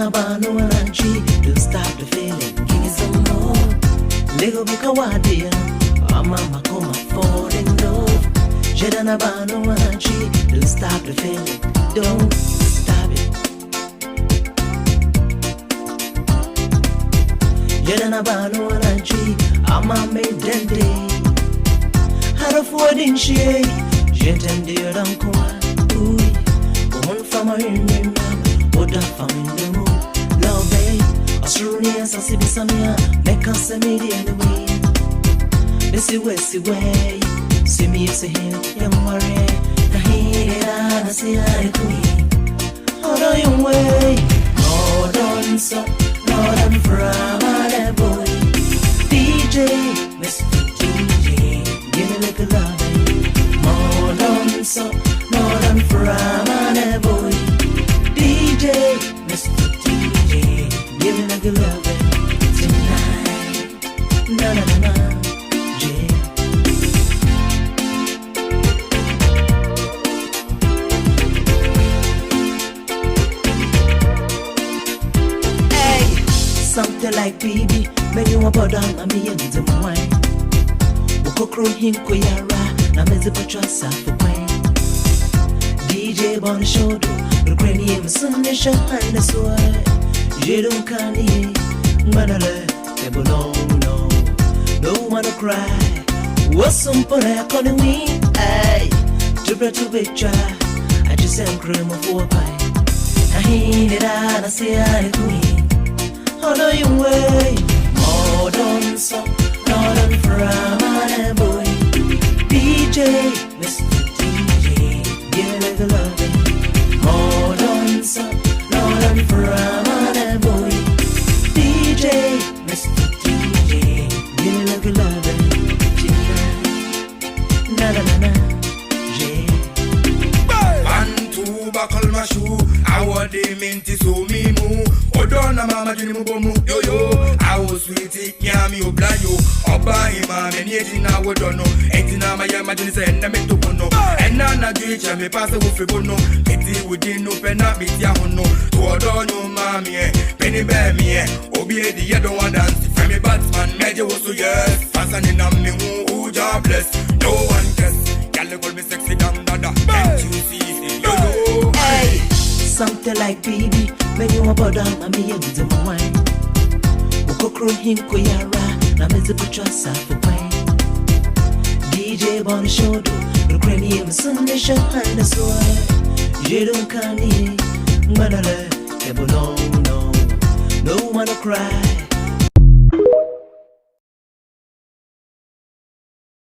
Jedanabano Anchi, don't stop the feeling, give me some more. Lego Bikawadia, Mama Koma falling love. Jedanabano Anchi, don't stop the feeling, don't stop it. Jedanabano Anchi, Ama made dende. Had a forwarding shade, Jetandia Dankoa, woman from a human. What a family moon, love, Australians, I see the Samia, make us a media anyway. Missy Westy way, see me as a him, young warrior. I see I queen. Hold on your way, Northern so, Northern from a boy. DJ, Mr. DJ, give me like a love. Northern so, Northern from a boy. DJ, Mr. DJ, give me like a love tonight. Na na na na, yeah. Hey, something like baby, when you are born on me and the wine. Woko him koyara, na mezi patrasa for queen. DJ bon shodo. Granny and Sunday shine the sword. You don't can't eat, Manale, table no one to cry. What's some for a calling me? Ay, to be try. I just sent cream of 4 pie. I hear it out, I say I queen. How do you way? Modern so, northern from a boy. DJ, Mr. DJ, give me the love. Modern so, Northern from a boy. DJ, Mr. DJ, give me like a lover tonight. Na na na na, yeah. Bantu bakal mashu, awade minti so mimu. Odona mama jini mubomu yo yo. Awo sweetie nyami oblayo. Oba ima menieti na wodono. Enti na mayama jini se enda meto bono. Ena na juicha me pase wufe bono. Eti wujin no pena miti ya hono. To odonyo mami penny bear me obi edi ye don't want dance. Femi Batman meje woso yes. Fasani na me who jobless. No one guess. Y'all call me sexy damn dada. Can't you see yo yo? Hey, something like baby, when you are born on me and the wine. Woko him koyara, na mezi patrasa for queen. DJ bon shodo, Granny and Sunday shine the sword. You don't can't eat, Manale, table no one to cry.